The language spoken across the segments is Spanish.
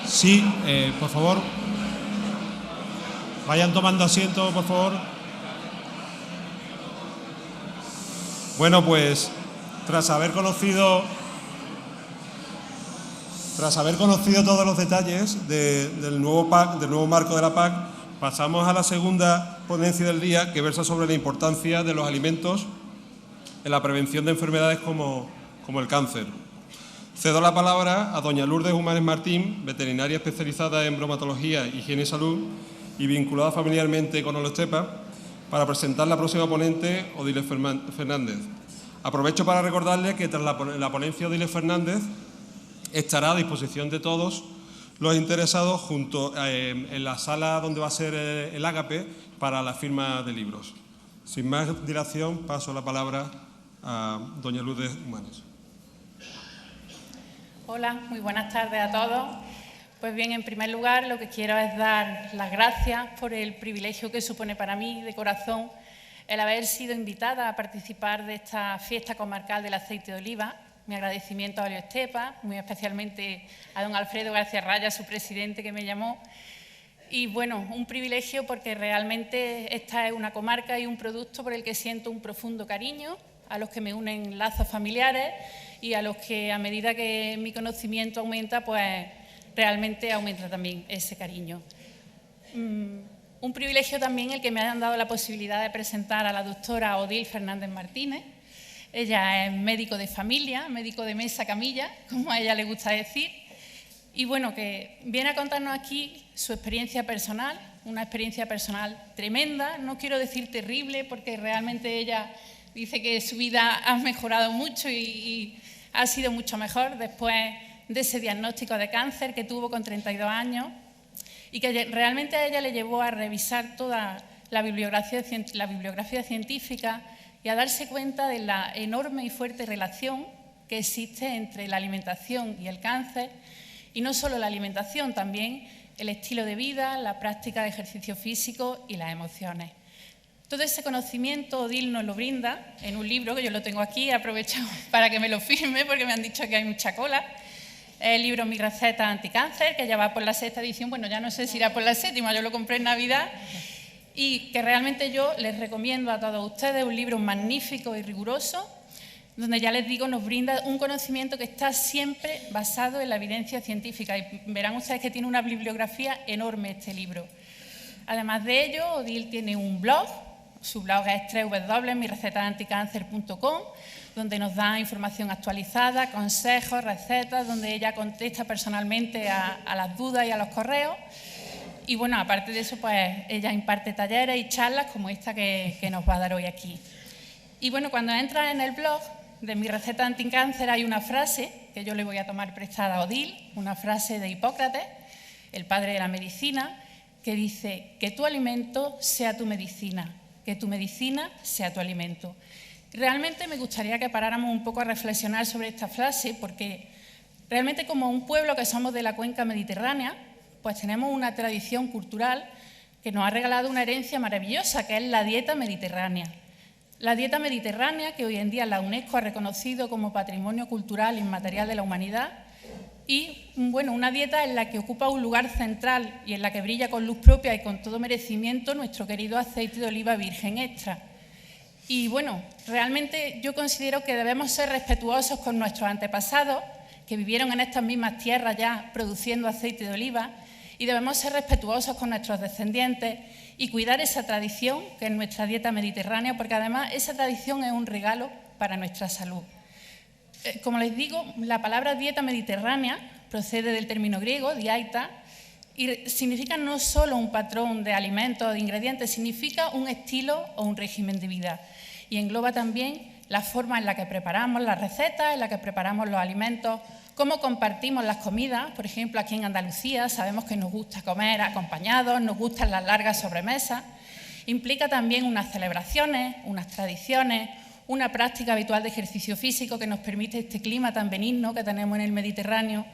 Sí, por favor. Vayan tomando asiento, por favor. Bueno, pues tras haber conocido todos los detalles del nuevo marco de la PAC, pasamos a la segunda ponencia del día, que versa sobre la importancia de los alimentos en la prevención de enfermedades como el cáncer. Cedo la palabra a doña Lourdes Humanes Martín, veterinaria especializada en bromatología, higiene y salud y vinculada familiarmente con Olostepa, para presentar la próxima ponente, Odile Fernández. Aprovecho para recordarles que tras la ponencia Odile Fernández estará a disposición de todos los interesados junto en la sala donde va a ser el ágape para la firma de libros. Sin más dilación, paso la palabra a doña Lourdes Humanes. Hola, muy buenas tardes a todos. Pues bien, en primer lugar, lo que quiero es dar las gracias por el privilegio que supone para mí, de corazón, el haber sido invitada a participar de esta fiesta comarcal del aceite de oliva. Mi agradecimiento a Olostepa, muy especialmente a don Alfredo García Raya, su presidente, que me llamó. Y bueno, un privilegio porque realmente esta es una comarca y un producto por el que siento un profundo cariño, a los que me unen lazos familiares y a los que, a medida que mi conocimiento aumenta, pues realmente aumenta también ese cariño. Un privilegio también el que me hayan dado la posibilidad de presentar a la doctora Odile Fernández Martínez. Ella es médico de familia, médico de mesa camilla, como a ella le gusta decir, y bueno, que viene a contarnos aquí su experiencia personal, una experiencia personal tremenda, no quiero decir terrible, porque realmente ella dice que su vida ha mejorado mucho y ha sido mucho mejor después de ese diagnóstico de cáncer que tuvo con 32 años y que realmente a ella le llevó a revisar toda la bibliografía científica y a darse cuenta de la enorme y fuerte relación que existe entre la alimentación y el cáncer, y no solo la alimentación, también el estilo de vida, la práctica de ejercicio físico y las emociones. Todo ese conocimiento Odile nos lo brinda en un libro, que yo lo tengo aquí, he aprovechado para que me lo firme porque me han dicho que hay mucha cola. El libro Mi receta anticáncer, que ya va por la 6ª edición, bueno, ya no sé si irá por la 7ª, yo lo compré en Navidad, y que realmente yo les recomiendo a todos ustedes, un libro magnífico y riguroso, donde ya les digo, nos brinda un conocimiento que está siempre basado en la evidencia científica, y verán ustedes que tiene una bibliografía enorme este libro. Además de ello, Odile tiene un blog. Su blog es www.mirecetadanticáncer.com, donde nos da información actualizada, consejos, recetas, donde ella contesta personalmente a las dudas y a los correos. Y bueno, aparte de eso, pues ella imparte talleres y charlas como esta que nos va a dar hoy aquí. Y bueno, cuando entras en el blog de Mi receta anticáncer hay una frase que yo le voy a tomar prestada a Odile, una frase de Hipócrates, el padre de la medicina, que dice: que tu alimento sea tu medicina, que tu medicina sea tu alimento. Realmente me gustaría que paráramos un poco a reflexionar sobre esta frase, porque realmente, como un pueblo que somos de la cuenca mediterránea, pues tenemos una tradición cultural que nos ha regalado una herencia maravillosa, que es la dieta mediterránea. La dieta mediterránea, que hoy en día la UNESCO ha reconocido como Patrimonio Cultural Inmaterial de la Humanidad, y bueno, una dieta en la que ocupa un lugar central y en la que brilla con luz propia y con todo merecimiento nuestro querido aceite de oliva virgen extra. Y bueno, realmente yo considero que debemos ser respetuosos con nuestros antepasados, que vivieron en estas mismas tierras ya produciendo aceite de oliva, y debemos ser respetuosos con nuestros descendientes y cuidar esa tradición que es nuestra dieta mediterránea, porque además esa tradición es un regalo para nuestra salud. Como les digo, la palabra dieta mediterránea procede del término griego, diaita, y significa no solo un patrón de alimentos o de ingredientes, significa un estilo o un régimen de vida. Y engloba también la forma en la que preparamos las recetas, en la que preparamos los alimentos, cómo compartimos las comidas. Por ejemplo, aquí en Andalucía sabemos que nos gusta comer acompañados, nos gustan las largas sobremesas. Implica también unas celebraciones, unas tradiciones, una práctica habitual de ejercicio físico que nos permite este clima tan benigno que tenemos en el Mediterráneo.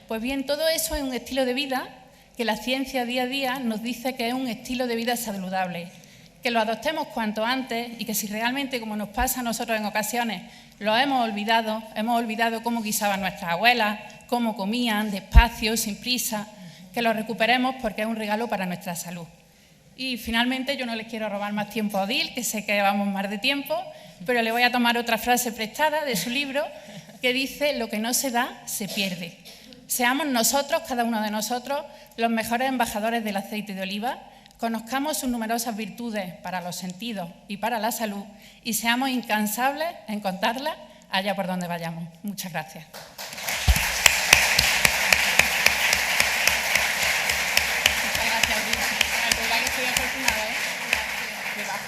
Pues bien, todo eso es un estilo de vida que la ciencia día a día nos dice que es un estilo de vida saludable, que lo adoptemos cuanto antes y que si realmente, como nos pasa a nosotros en ocasiones, lo hemos olvidado cómo guisaban nuestras abuelas, cómo comían, despacio, sin prisa, que lo recuperemos porque es un regalo para nuestra salud. Y finalmente, yo no les quiero robar más tiempo a Odil, que sé que vamos más de tiempo, pero le voy a tomar otra frase prestada de su libro que dice: lo que no se da, se pierde. Seamos nosotros, cada uno de nosotros, los mejores embajadores del aceite de oliva, conozcamos sus numerosas virtudes para los sentidos y para la salud y seamos incansables en contarlas allá por donde vayamos. Muchas gracias.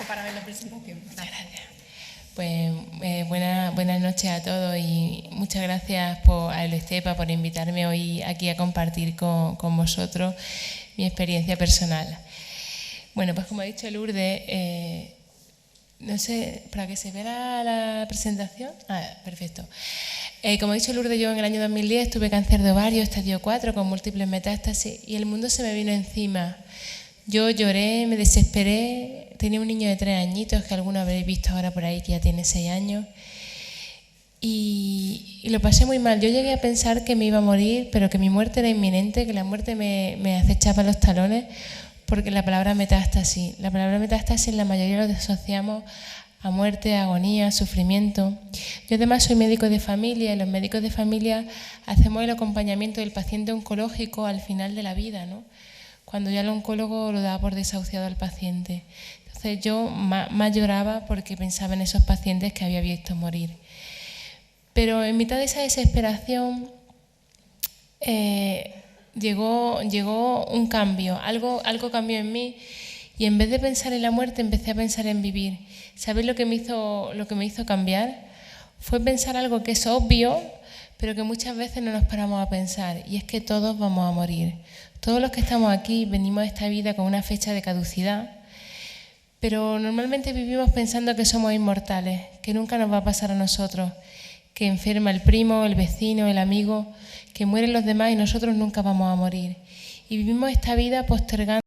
Para ver la presentación. Muchas gracias. Pues buenas noches a todos y muchas gracias a Estepa por invitarme hoy aquí a compartir con vosotros mi experiencia personal. Bueno, pues como ha dicho Lourdes, no sé, ¿para que se vea la presentación? Perfecto. Como ha dicho Lourdes, yo en el año 2010 tuve cáncer de ovario, estadio 4, con múltiples metástasis y el mundo se me vino encima. Yo lloré, me desesperé. Tenía un niño de 3 añitos, que alguno habréis visto ahora por ahí, que ya tiene 6 años. Y lo pasé muy mal. Yo llegué a pensar que me iba a morir, pero que mi muerte era inminente, que la muerte me acechaba los talones, porque la palabra metástasis la mayoría lo asociamos a muerte, a agonía, a sufrimiento. Yo además soy médico de familia y los médicos de familia hacemos el acompañamiento del paciente oncológico al final de la vida, ¿no? Cuando ya el oncólogo lo da por desahuciado al paciente. Entonces yo más lloraba porque pensaba en esos pacientes que había visto morir. Pero en mitad de esa desesperación llegó un cambio, algo cambió en mí y en vez de pensar en la muerte empecé a pensar en vivir. ¿Sabéis lo que me hizo cambiar? Fue pensar algo que es obvio, pero que muchas veces no nos paramos a pensar, y es que todos vamos a morir. Todos los que estamos aquí venimos a esta vida con una fecha de caducidad, pero normalmente vivimos pensando que somos inmortales, que nunca nos va a pasar a nosotros, que enferma el primo, el vecino, el amigo, que mueren los demás y nosotros nunca vamos a morir. Y vivimos esta vida postergando,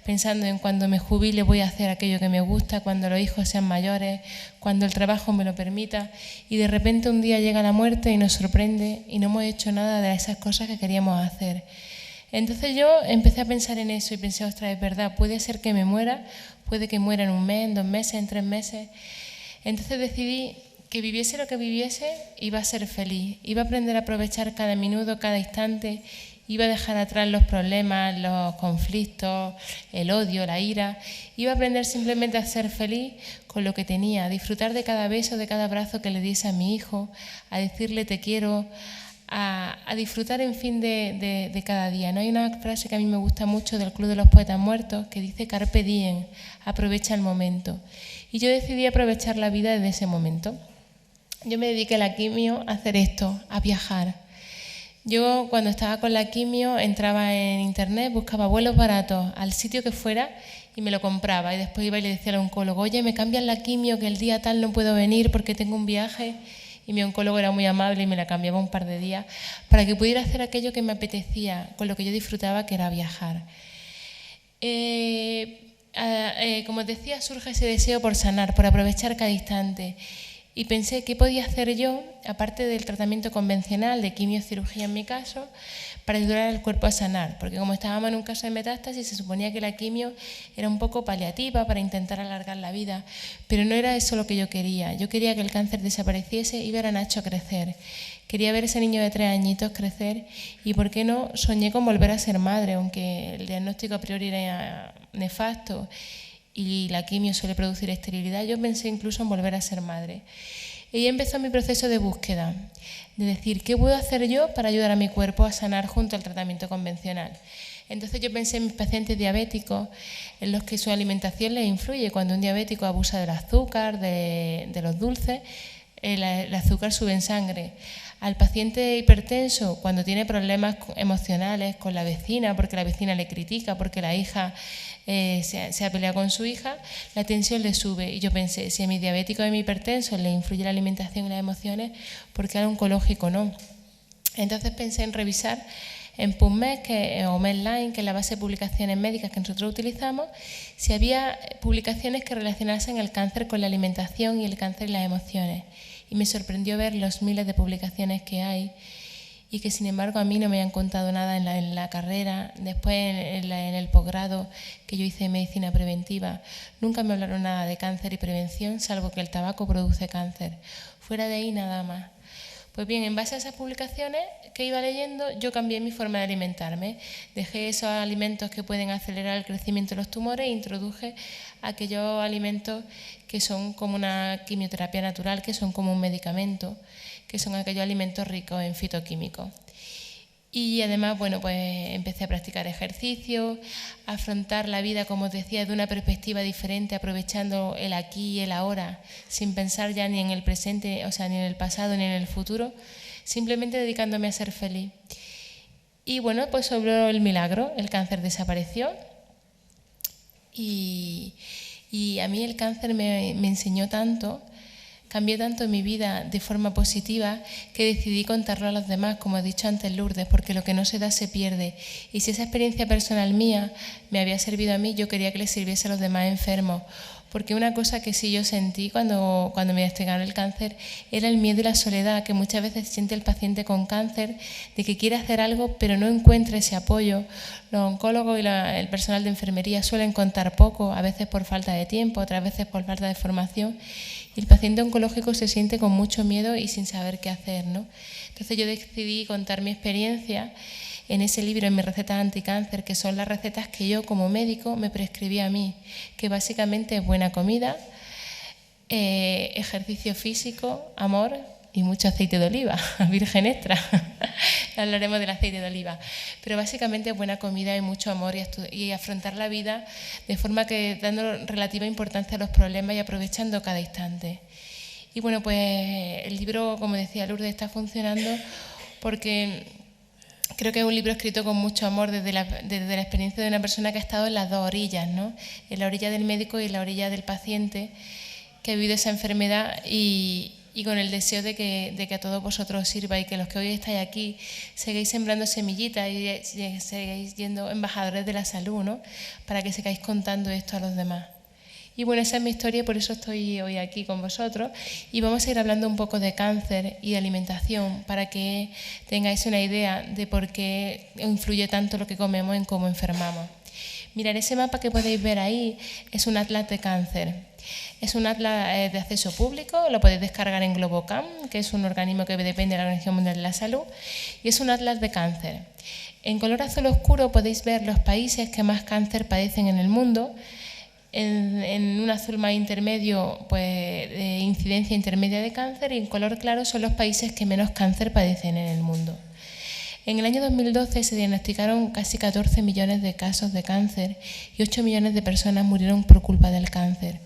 pensando en cuando me jubile voy a hacer aquello que me gusta, cuando los hijos sean mayores, cuando el trabajo me lo permita, y de repente un día llega la muerte y nos sorprende y no hemos hecho nada de esas cosas que queríamos hacer. Entonces yo empecé a pensar en eso y pensé, ostras, es verdad, puede ser que me muera, puede que muera en 1 mes, en 2 meses, en 3 meses. Entonces decidí que viviese lo que viviese, iba a ser feliz, iba a aprender a aprovechar cada minuto, cada instante, iba a dejar atrás los problemas, los conflictos, el odio, la ira, iba a aprender simplemente a ser feliz con lo que tenía, a disfrutar de cada beso, de cada abrazo que le diese a mi hijo, a decirle te quiero, a disfrutar, en fin, de cada día. ¿No? Hay una frase que a mí me gusta mucho del Club de los Poetas Muertos que dice carpe diem, aprovecha el momento. Y yo decidí aprovechar la vida desde ese momento. Yo me dediqué a la quimio a hacer esto, a viajar. Yo cuando estaba con la quimio entraba en internet, buscaba vuelos baratos al sitio que fuera y me lo compraba. Y después iba y le decía al oncólogo, oye, me cambian la quimio que el día tal no puedo venir porque tengo un viaje. Y mi oncólogo era muy amable y me la cambiaba un par de días para que pudiera hacer aquello que me apetecía, con lo que yo disfrutaba, que era viajar. Como os decía, surge ese deseo por sanar, por aprovechar cada instante. Y pensé, ¿qué podía hacer yo, aparte del tratamiento convencional de quimiocirugía en mi caso, para ayudar al cuerpo a sanar? Porque como estábamos en un caso de metástasis, se suponía que la quimio era un poco paliativa para intentar alargar la vida, pero no era eso lo que yo quería. Yo quería que el cáncer desapareciese y ver a Nacho crecer. Quería ver a ese niño de 3 añitos crecer y, ¿por qué no?, soñé con volver a ser madre, aunque el diagnóstico a priori era nefasto y la quimio suele producir esterilidad. Yo pensé incluso en volver a ser madre. Y ahí empezó mi proceso de búsqueda, de decir, ¿qué puedo hacer yo para ayudar a mi cuerpo a sanar junto al tratamiento convencional? Entonces yo pensé en mis pacientes diabéticos, en los que su alimentación les influye. Cuando un diabético abusa del azúcar, de los dulces, el azúcar sube en sangre. Al paciente hipertenso, cuando tiene problemas emocionales con la vecina, porque la vecina le critica, porque la hija se ha peleado con su hija, la tensión le sube. Y yo pensé, si a mi diabético y a mi hipertenso le influye la alimentación y las emociones, ¿por qué al oncológico no? Entonces pensé en revisar en PubMed o Medline, que es la base de publicaciones médicas que nosotros utilizamos, si había publicaciones que relacionasen el cáncer con la alimentación y el cáncer y las emociones. Y me sorprendió ver los miles de publicaciones que hay. y que sin embargo a mí no me habían contado nada en la carrera. Después en el posgrado que yo hice de medicina preventiva, nunca me hablaron nada de cáncer y prevención, salvo que el tabaco produce cáncer. Fuera de ahí nada más. Pues bien, en base a esas publicaciones que iba leyendo, yo cambié mi forma de alimentarme. Dejé esos alimentos que pueden acelerar el crecimiento de los tumores e introduje aquellos alimentos que son como una quimioterapia natural, que son como un medicamento, que son aquellos alimentos ricos en fitoquímicos. Y además, bueno, pues empecé a practicar ejercicio, a afrontar la vida, como os decía, de una perspectiva diferente, aprovechando el aquí y el ahora, sin pensar ya ni en el presente, o sea, ni en el pasado ni en el futuro, simplemente dedicándome a ser feliz. Y bueno, pues sobró el milagro, el cáncer desapareció y a mí el cáncer me enseñó tanto, cambió tanto mi vida de forma positiva que decidí contarlo a los demás, como he dicho antes Lourdes, porque lo que no se da se pierde. Y si esa experiencia personal mía me había servido a mí, yo quería que le sirviese a los demás enfermos. Porque una cosa que sí yo sentí cuando me diagnosticaron el cáncer era el miedo y la soledad que muchas veces siente el paciente con cáncer, de que quiere hacer algo pero no encuentra ese apoyo. Los oncólogos y el personal de enfermería suelen contar poco, a veces por falta de tiempo, otras veces por falta de formación. Y el paciente oncológico se siente con mucho miedo y sin saber qué hacer, ¿no? Entonces yo decidí contar mi experiencia en ese libro, en mis recetas anticáncer, que son las recetas que yo como médico me prescribí a mí, que básicamente es buena comida, ejercicio físico, amor y mucho aceite de oliva, virgen extra. Hablaremos del aceite de oliva. Pero básicamente es buena comida y mucho amor y afrontar la vida de forma que dando relativa importancia a los problemas y aprovechando cada instante. Y bueno, pues el libro, como decía Lourdes, está funcionando porque creo que es un libro escrito con mucho amor desde la experiencia de una persona que ha estado en las dos orillas, ¿no? En la orilla del médico y en la orilla del paciente que ha vivido esa enfermedad y con el deseo de que a todos vosotros os sirva y que los que hoy estáis aquí seguáis sembrando semillitas y seguáis siendo embajadores de la salud, ¿no? Para que sigáis contando esto a los demás. Y bueno, esa es mi historia y por eso estoy hoy aquí con vosotros y vamos a ir hablando un poco de cáncer y de alimentación para que tengáis una idea de por qué influye tanto lo que comemos en cómo enfermamos. Mirad, ese mapa que podéis ver ahí es un atlas de cáncer. Es un atlas de acceso público, lo podéis descargar en Globocam, que es un organismo que depende de la Organización Mundial de la Salud, y es un atlas de cáncer. En color azul oscuro podéis ver los países que más cáncer padecen en el mundo. En un azul más intermedio, pues de incidencia intermedia de cáncer, y en color claro son los países que menos cáncer padecen en el mundo. En el año 2012 se diagnosticaron casi 14 millones de casos de cáncer y 8 millones de personas murieron por culpa del cáncer.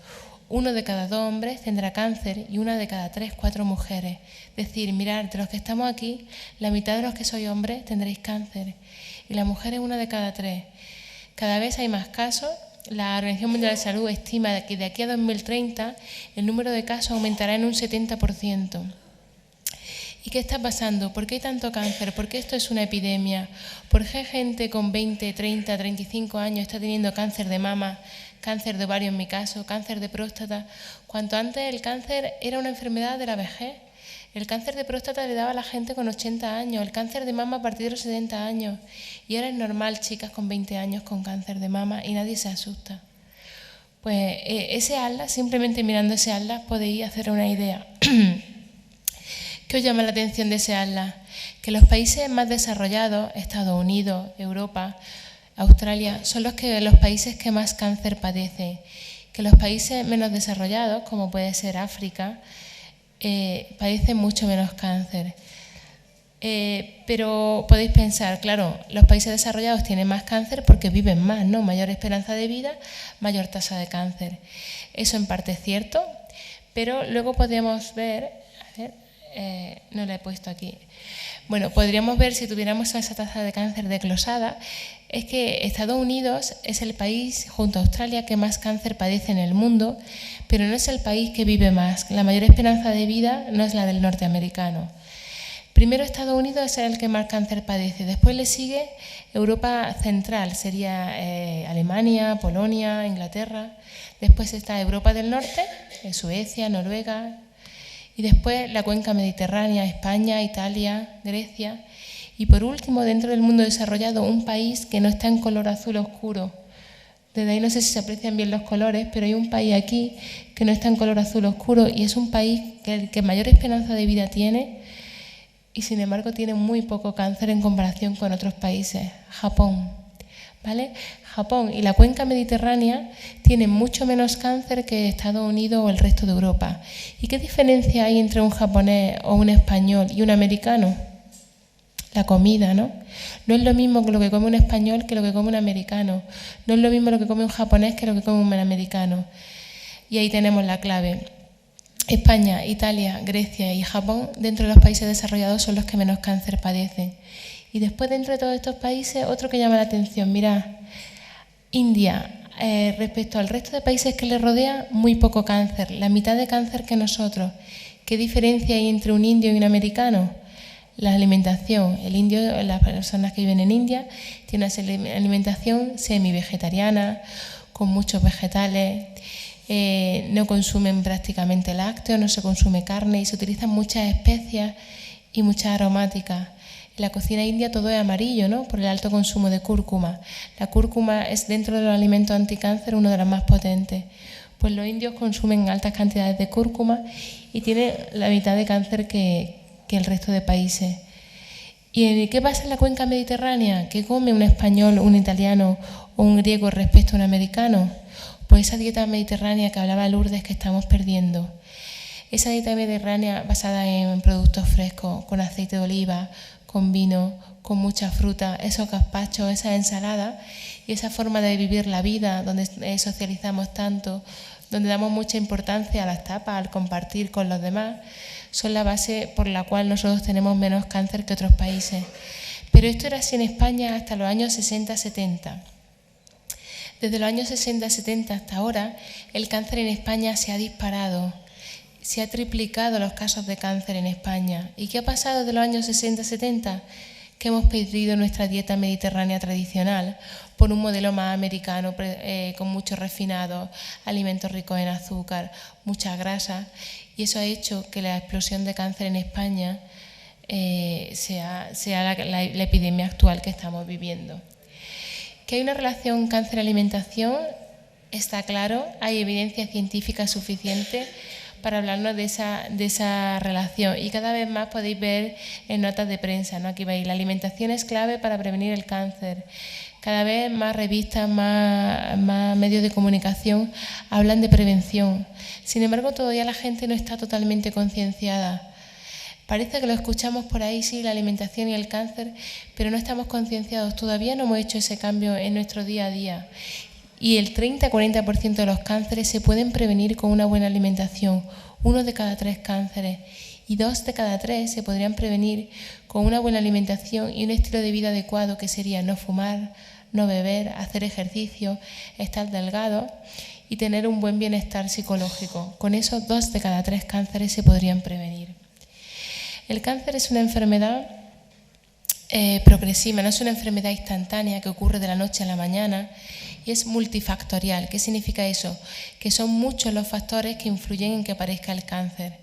1 de cada 2 hombres tendrá cáncer y 1 de cada 3, 4 mujeres. Es decir, mirad, de los que estamos aquí, la mitad de los que sois hombres tendréis cáncer y las mujeres 1 de cada 3. Cada vez hay más casos. La Organización Mundial de la Salud estima que de aquí a 2030 el número de casos aumentará en un 70%. ¿Y qué está pasando? ¿Por qué hay tanto cáncer? ¿Por qué esto es una epidemia? ¿Por qué gente con 20, 30, 35 años está teniendo cáncer de mama, cáncer de ovario en mi caso, cáncer de próstata? Cuanto antes el cáncer era una enfermedad de la vejez. El cáncer de próstata le daba a la gente con 80 años, el cáncer de mama a partir de los 70 años. Y ahora es normal chicas con 20 años con cáncer de mama y nadie se asusta. Pues ese atlas, simplemente mirando ese atlas podéis hacer una idea. ¿Qué os llama la atención de ese atlas? Que los países más desarrollados, Estados Unidos, Europa, Australia, son los países que más cáncer padecen. Que los países menos desarrollados, como puede ser África, padecen mucho menos cáncer. Pero podéis pensar, claro, los países desarrollados tienen más cáncer porque viven más, ¿no? Mayor esperanza de vida, mayor tasa de cáncer. Eso en parte es cierto, pero luego podríamos ver, a ver, no la he puesto aquí. Bueno, podríamos ver, si tuviéramos esa tasa de cáncer desglosada, es que Estados Unidos es el país, junto a Australia, que más cáncer padece en el mundo, pero no es el país que vive más. La mayor esperanza de vida no es la del norteamericano. Primero Estados Unidos es el que más cáncer padece, después le sigue Europa Central, sería Alemania, Polonia, Inglaterra, después está Europa del Norte, Suecia, Noruega, y después la cuenca mediterránea, España, Italia, Grecia, Y por último, dentro del mundo desarrollado, un país que no está en color azul oscuro. Desde ahí no sé si se aprecian bien los colores, pero hay un país aquí que no está en color azul oscuro y es un país que mayor esperanza de vida tiene y sin embargo tiene muy poco cáncer en comparación con otros países. Japón, ¿vale? Japón y la cuenca mediterránea tienen mucho menos cáncer que Estados Unidos o el resto de Europa. ¿Y qué diferencia hay entre un japonés o un español y un americano? La comida, ¿no? No es lo mismo lo que come un español que lo que come un americano. No es lo mismo lo que come un japonés que lo que come un americano. Y ahí tenemos la clave. España, Italia, Grecia y Japón, dentro de los países desarrollados, son los que menos cáncer padecen. Y después, dentro de todos estos países, otro que llama la atención, mirad, India, respecto al resto de países que le rodean, muy poco cáncer, la mitad de cáncer que nosotros. ¿Qué diferencia hay entre un indio y un americano? La alimentación. El indio, las personas que viven en India, tienen una alimentación semi-vegetariana, con muchos vegetales, no consumen prácticamente lácteos, no se consume carne y se utilizan muchas especias y muchas aromáticas. En la cocina india todo es amarillo, ¿no? Por el alto consumo de cúrcuma. La cúrcuma es, dentro de los alimentos anticáncer, uno de los más potentes. Pues los indios consumen altas cantidades de cúrcuma y tienen la mitad de cáncer que el resto de países. ¿Y qué pasa en la cuenca mediterránea? ¿Qué come un español, un italiano o un griego respecto a un americano? Pues esa dieta mediterránea que hablaba Lourdes que estamos perdiendo. Esa dieta mediterránea basada en productos frescos, con aceite de oliva, con vino, con mucha fruta, esos gazpachos, esas ensaladas y esa forma de vivir la vida donde socializamos tanto, donde damos mucha importancia a las tapas, al compartir con los demás, son la base por la cual nosotros tenemos menos cáncer que otros países. Pero esto era así en España hasta los años 60-70. Desde los años 60-70 hasta ahora, el cáncer en España se ha disparado. Se ha triplicado los casos de cáncer en España. ¿Y qué ha pasado desde los años 60-70? Que hemos perdido nuestra dieta mediterránea tradicional por un modelo más americano, con muchos refinados, alimentos ricos en azúcar, mucha grasa, y eso ha hecho que la explosión de cáncer en España sea la epidemia actual que estamos viviendo. Que hay una relación cáncer-alimentación está claro, hay evidencia científica suficiente para hablarnos de esa relación y cada vez más podéis ver en notas de prensa, ¿no? Aquí veis, la alimentación es clave para prevenir el cáncer. Cada vez más revistas, más medios de comunicación hablan de prevención. Sin embargo, todavía la gente no está totalmente concienciada. Parece que lo escuchamos por ahí, sí, la alimentación y el cáncer, pero no estamos concienciados. Todavía no hemos hecho ese cambio en nuestro día a día. Y el 30-40% de los cánceres se pueden prevenir con una buena alimentación. 1 de cada 3 cánceres y 2 de cada 3 se podrían prevenir con una buena alimentación y un estilo de vida adecuado, que sería no fumar, no beber, hacer ejercicio, estar delgado y tener un buen bienestar psicológico. Con eso 2 de cada 3 cánceres se podrían prevenir. El cáncer es una enfermedad progresiva, no es una enfermedad instantánea que ocurre de la noche a la mañana y es multifactorial. ¿Qué significa eso? Que son muchos los factores que influyen en que aparezca el cáncer.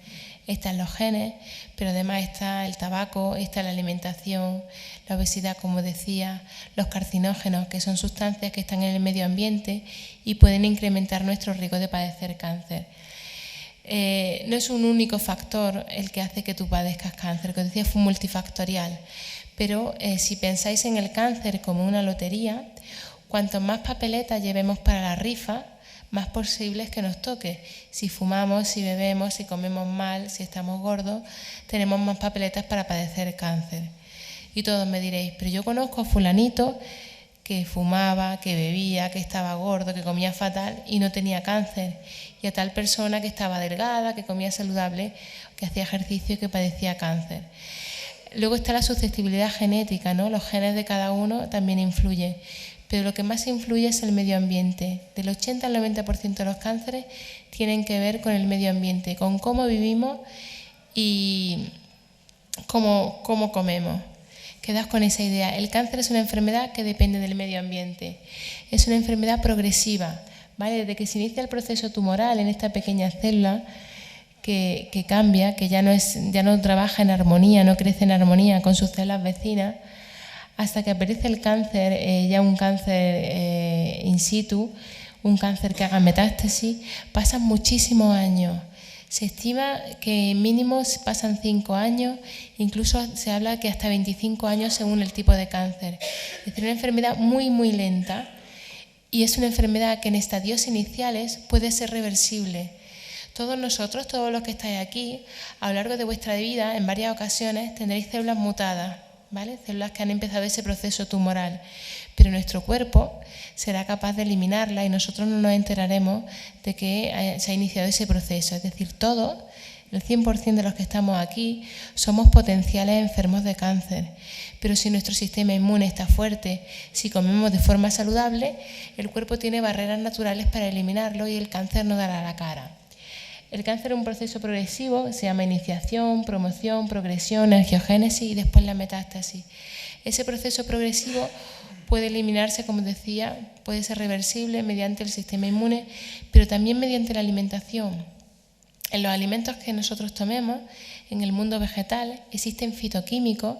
Están los genes, pero además está el tabaco, está la alimentación, la obesidad, como decía, los carcinógenos, que son sustancias que están en el medio ambiente y pueden incrementar nuestro riesgo de padecer cáncer. No es un único factor el que hace que tú padezcas cáncer, que os decía, fue multifactorial. Pero si pensáis en el cáncer como una lotería, cuanto más papeletas llevemos para la rifa, más posible es que nos toque. Si fumamos, si bebemos, si comemos mal, si estamos gordos, tenemos más papeletas para padecer cáncer. Y todos me diréis, pero yo conozco a fulanito que fumaba, que bebía, que estaba gordo, que comía fatal y no tenía cáncer. Y a tal persona que estaba delgada, que comía saludable, que hacía ejercicio y que padecía cáncer. Luego está la susceptibilidad genética, ¿no? Los genes de cada uno también influyen. Pero lo que más influye es el medio ambiente. Del 80 al 90% de los cánceres tienen que ver con el medio ambiente, con cómo vivimos y cómo comemos. Quedaos con esa idea. El cáncer es una enfermedad que depende del medio ambiente. Es una enfermedad progresiva, ¿vale? Desde que se inicia el proceso tumoral en esta pequeña célula, que cambia, que ya no trabaja en armonía, no crece en armonía con sus células vecinas, hasta que aparece el cáncer, ya un cáncer in situ, un cáncer que haga metástasis. Pasan muchísimos años. Se estima que mínimo pasan 5 años, incluso se habla que hasta 25 años según el tipo de cáncer. Es decir, una enfermedad muy, muy lenta, y es una enfermedad que en estadios iniciales puede ser reversible. Todos nosotros, todos los que estáis aquí, a lo largo de vuestra vida, en varias ocasiones, tendréis células mutadas, ¿vale? Células que han empezado ese proceso tumoral. Pero nuestro cuerpo será capaz de eliminarla y nosotros no nos enteraremos de que se ha iniciado ese proceso. Es decir, todos, el 100% de los que estamos aquí, somos potenciales enfermos de cáncer. Pero si nuestro sistema inmune está fuerte, si comemos de forma saludable, el cuerpo tiene barreras naturales para eliminarlo y el cáncer no dará la cara. El cáncer es un proceso progresivo que se llama iniciación, promoción, progresión, angiogénesis y después la metástasis. Ese proceso progresivo puede eliminarse, como decía, puede ser reversible mediante el sistema inmune, pero también mediante la alimentación. En los alimentos que nosotros tomemos, en el mundo vegetal, existen fitoquímicos.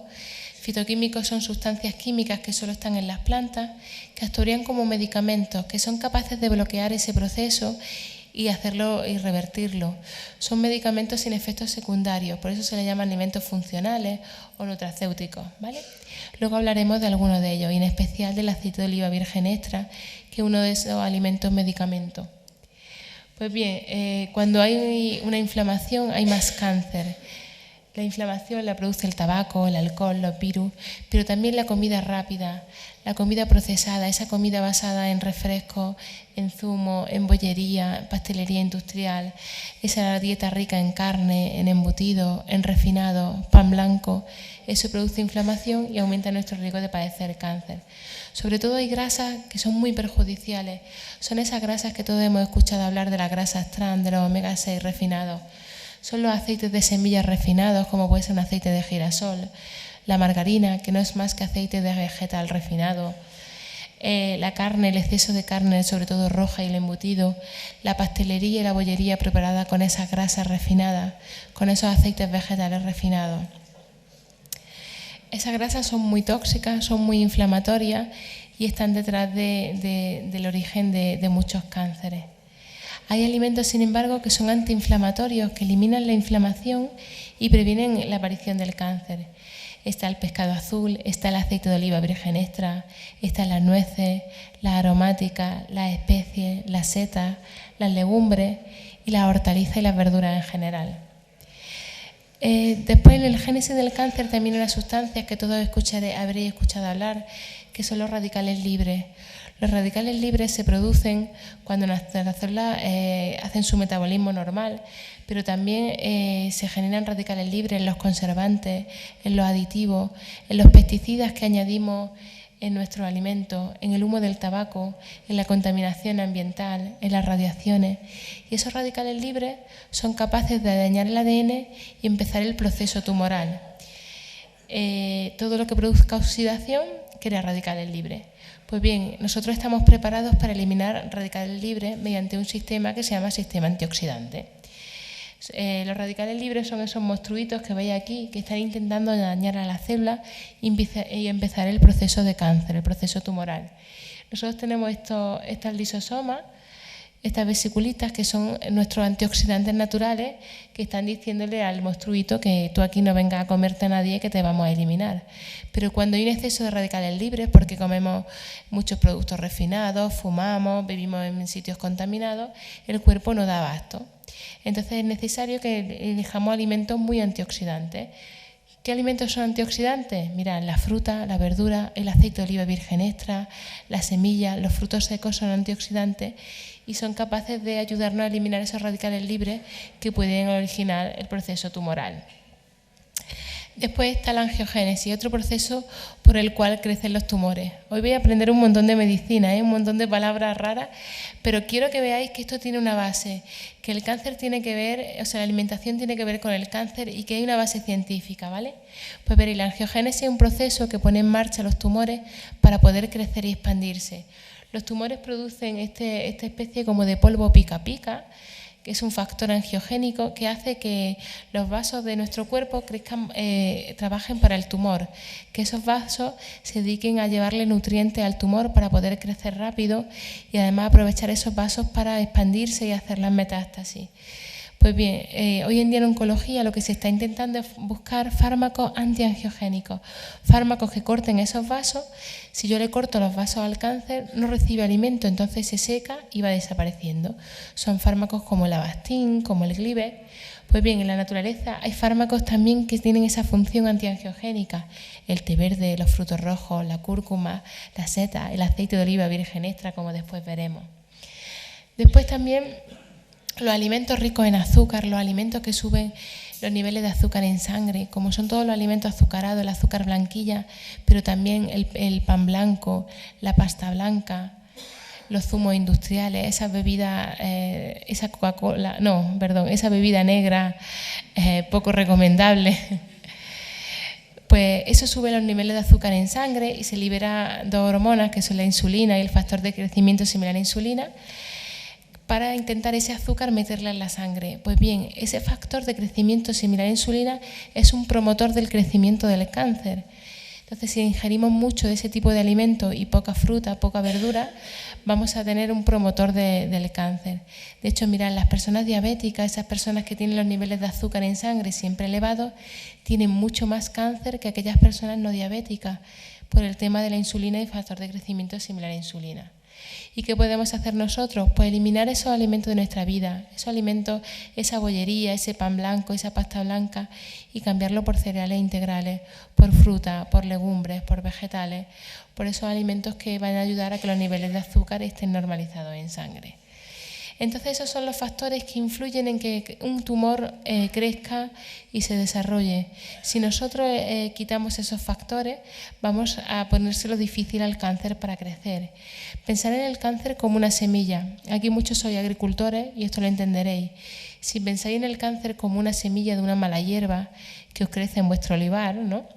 Fitoquímicos son sustancias químicas que solo están en las plantas, que actuarían como medicamentos, que son capaces de bloquear ese proceso y hacerlo y revertirlo. Son medicamentos sin efectos secundarios, por eso se les llama alimentos funcionales o nutracéuticos, ¿vale? Luego hablaremos de algunos de ellos, y en especial del aceite de oliva virgen extra, que es uno de esos alimentos medicamentos. Pues bien, cuando hay una inflamación hay más cáncer. La inflamación la produce el tabaco, el alcohol, los virus, pero también la comida rápida, la comida procesada, esa comida basada en refrescos, en zumo, en bollería, pastelería industrial, esa dieta rica en carne, en embutido, en refinado, pan blanco. Eso produce inflamación y aumenta nuestro riesgo de padecer cáncer. Sobre todo hay grasas que son muy perjudiciales. Son esas grasas que todos hemos escuchado hablar, de las grasas trans, de los omega 6 refinados. Son los aceites de semillas refinados, como puede ser un aceite de girasol, la margarina, que no es más que aceite de vegetal refinado, la carne, el exceso de carne, sobre todo roja, y el embutido, la pastelería y la bollería preparada con esas grasas refinadas, con esos aceites vegetales refinados. Esas grasas son muy tóxicas, son muy inflamatorias y están detrás del origen de muchos cánceres. Hay alimentos, sin embargo, que son antiinflamatorios, que eliminan la inflamación y previenen la aparición del cáncer. Está el pescado azul, está el aceite de oliva virgen extra, están las nueces, las aromáticas, las especies, las setas, las legumbres y las hortalizas y las verduras en general. Después, en el génesis del cáncer también hay unas sustancias que todos habréis escuchado hablar, que son los radicales libres. Los radicales libres se producen cuando las células hacen su metabolismo normal, pero también se generan radicales libres en los conservantes, en los aditivos, en los pesticidas que añadimos en nuestros alimentos, en el humo del tabaco, en la contaminación ambiental, en las radiaciones. Y esos radicales libres son capaces de dañar el ADN y empezar el proceso tumoral. Todo lo que produzca oxidación crea radicales libres. Pues bien, nosotros estamos preparados para eliminar radicales libres mediante un sistema que se llama sistema antioxidante. Los radicales libres son esos monstruitos que veis aquí, que están intentando dañar a las células y empezar el proceso de cáncer, el proceso tumoral. Nosotros tenemos estas lisosomas, estas vesiculitas, que son nuestros antioxidantes naturales, que están diciéndole al monstruito que tú aquí no vengas a comerte a nadie, que te vamos a eliminar. Pero cuando hay un exceso de radicales libres, porque comemos muchos productos refinados, fumamos, vivimos en sitios contaminados, el cuerpo no da abasto. Entonces es necesario que elijamos alimentos muy antioxidantes. ¿Qué alimentos son antioxidantes? Mirad, la fruta, la verdura, el aceite de oliva virgen extra, las semillas, los frutos secos son antioxidantes y son capaces de ayudarnos a eliminar esos radicales libres que pueden originar el proceso tumoral. Después está la angiogénesis, otro proceso por el cual crecen los tumores. Hoy voy a aprender un montón de medicina, un montón de palabras raras, pero quiero que veáis que esto tiene una base, que el cáncer tiene que ver, o sea, la alimentación tiene que ver con el cáncer y que hay una base científica, ¿vale? Pues veréis, la angiogénesis es un proceso que pone en marcha los tumores para poder crecer y expandirse. Los tumores producen esta especie como de polvo pica pica, que es un factor angiogénico que hace que los vasos de nuestro cuerpo crezcan, trabajen para el tumor, que esos vasos se dediquen a llevarle nutrientes al tumor para poder crecer rápido y además aprovechar esos vasos para expandirse y hacer las metástasis. Pues bien, hoy en día en oncología lo que se está intentando es buscar fármacos antiangiogénicos, fármacos que corten esos vasos. Si yo le corto los vasos al cáncer, no recibe alimento, entonces se seca y va desapareciendo. Son fármacos como el Avastin, como el Glibex. Pues bien, en la naturaleza hay fármacos también que tienen esa función antiangiogénica. El té verde, los frutos rojos, la cúrcuma, la seta, el aceite de oliva virgen extra, como después veremos. Después también los alimentos ricos en azúcar, los alimentos que suben los niveles de azúcar en sangre, como son todos los alimentos azucarados, el azúcar blanquilla, pero también el pan blanco, la pasta blanca, los zumos industriales, esa bebida, esa Coca-Cola, esa bebida negra poco recomendable. Pues eso sube los niveles de azúcar en sangre y se libera dos hormonas que son la insulina y el factor de crecimiento similar a insulina, para intentar ese azúcar meterla en la sangre. Pues bien, ese factor de crecimiento similar a insulina es un promotor del crecimiento del cáncer. Entonces, si ingerimos mucho de ese tipo de alimentos y poca fruta, poca verdura, vamos a tener un promotor del cáncer. De hecho, mirad, las personas diabéticas, esas personas que tienen los niveles de azúcar en sangre siempre elevados, tienen mucho más cáncer que aquellas personas no diabéticas, por el tema de la insulina y factor de crecimiento similar a insulina. ¿Y qué podemos hacer nosotros? Pues eliminar esos alimentos de nuestra vida, esos alimentos, esa bollería, ese pan blanco, esa pasta blanca, y cambiarlo por cereales integrales, por fruta, por legumbres, por vegetales, por esos alimentos que van a ayudar a que los niveles de azúcar estén normalizados en sangre. Entonces esos son los factores que influyen en que un tumor crezca y se desarrolle. Si nosotros quitamos esos factores, vamos a ponérselo difícil al cáncer para crecer. Pensar en el cáncer como una semilla. Aquí muchos sois agricultores y esto lo entenderéis. Si pensáis en el cáncer como una semilla de una mala hierba que os crece en vuestro olivar, ¿no?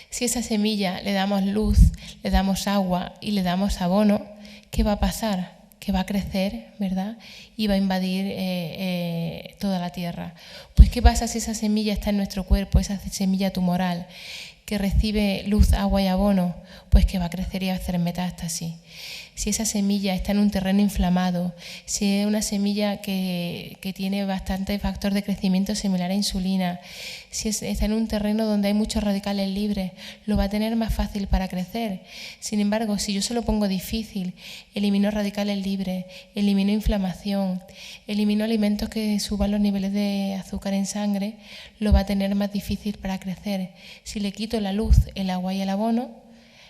Si a esa semilla le damos luz, le damos agua y le damos abono, ¿qué va a pasar? Que va a crecer, ¿verdad? Y va a invadir toda la tierra. Pues ¿qué pasa si esa semilla está en nuestro cuerpo, esa semilla tumoral que recibe luz, agua y abono? Pues que va a crecer y va a hacer metástasis. Si esa semilla está en un terreno inflamado, si es una semilla que tiene bastante factor de crecimiento similar a insulina, si está en un terreno donde hay muchos radicales libres, lo va a tener más fácil para crecer. Sin embargo, si yo se lo pongo difícil, elimino radicales libres, elimino inflamación, elimino alimentos que suban los niveles de azúcar en sangre, lo va a tener más difícil para crecer. Si le quito la luz, el agua y el abono,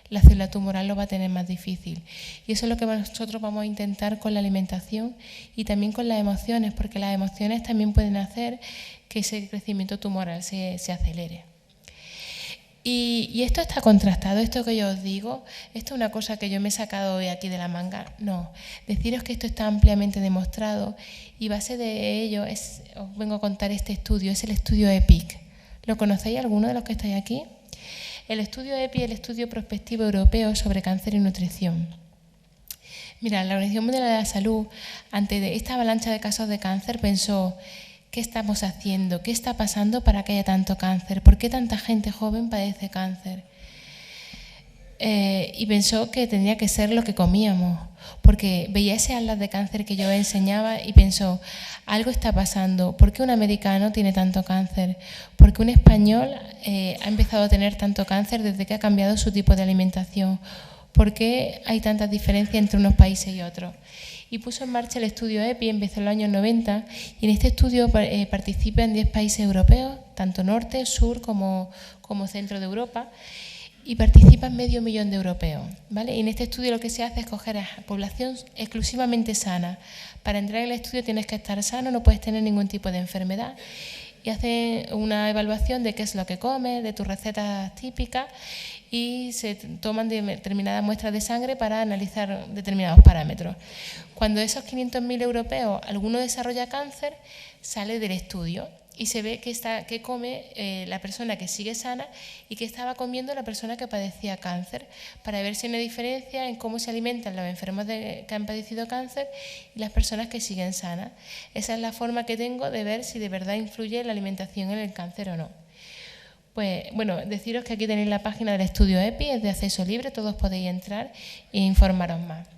la célula tumoral lo va a tener más difícil. Y eso es lo que nosotros vamos a intentar con la alimentación y también con las emociones, porque las emociones también pueden hacer que ese crecimiento tumoral se acelere. Y esto está contrastado, esto que yo os digo, esto es una cosa que yo me he sacado hoy aquí de la manga. No, deciros que esto está ampliamente demostrado y base de ello os vengo a contar este estudio, es el estudio EPIC. ¿Lo conocéis alguno de los que estáis aquí? El estudio EPI es el estudio prospectivo europeo sobre cáncer y nutrición. Mira, la Organización Mundial de la Salud, ante esta avalancha de casos de cáncer, pensó: ¿qué estamos haciendo? ¿Qué está pasando para que haya tanto cáncer? ¿Por qué tanta gente joven padece cáncer? Y pensó que tenía que ser lo que comíamos, porque veía ese atlas de cáncer que yo enseñaba y pensó: algo está pasando. ¿Por qué un americano tiene tanto cáncer? ¿Por qué un español ha empezado a tener tanto cáncer desde que ha cambiado su tipo de alimentación? ¿Por qué hay tantas diferencias entre unos países y otros? Y puso en marcha el estudio EPI, empezó en los años 90, y en este estudio participan 10 países europeos, tanto norte, sur como centro de Europa, y participan 500.000 de europeos, ¿vale? Y en este estudio lo que se hace es coger a población exclusivamente sana. Para entrar en el estudio tienes que estar sano, no puedes tener ningún tipo de enfermedad, y hacen una evaluación de qué es lo que comes, de tus recetas típicas, y se toman determinadas muestras de sangre para analizar determinados parámetros. Cuando esos 500.000 europeos alguno desarrolla cáncer, sale del estudio y se ve que come la persona que sigue sana y que estaba comiendo la persona que padecía cáncer, para ver si hay una diferencia en cómo se alimentan los enfermos que han padecido cáncer y las personas que siguen sanas. Esa es la forma que tengo de ver si de verdad influye la alimentación en el cáncer o no. Pues bueno, deciros que aquí tenéis la página del estudio EPI, es de acceso libre, todos podéis entrar e informaros más.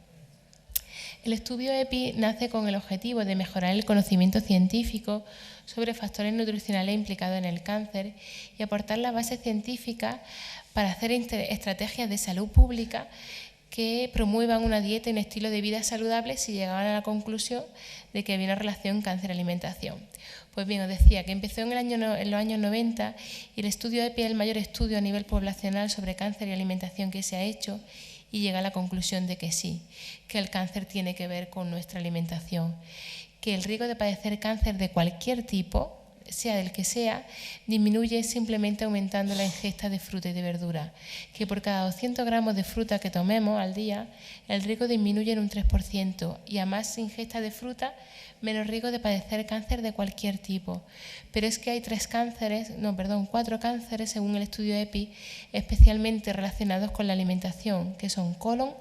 El estudio EPI nace con el objetivo de mejorar el conocimiento científico sobre factores nutricionales implicados en el cáncer y aportar la base científica para hacer estrategias de salud pública que promuevan una dieta y un estilo de vida saludable si llegaban a la conclusión de que había una relación cáncer-alimentación. Pues bien, os decía que empezó en los años 90 y el estudio EPI es el mayor estudio a nivel poblacional sobre cáncer y alimentación que se ha hecho, y llega a la conclusión de que sí, que el cáncer tiene que ver con nuestra alimentación, que el riesgo de padecer cáncer de cualquier tipo, sea del que sea, disminuye simplemente aumentando la ingesta de fruta y de verdura, que por cada 200 gramos de fruta que tomemos al día, el riesgo disminuye en un 3%, y a más ingesta de fruta, menos riesgo de padecer cáncer de cualquier tipo. Pero es que hay 4 cánceres, según el estudio EPI, especialmente relacionados con la alimentación, que son colon,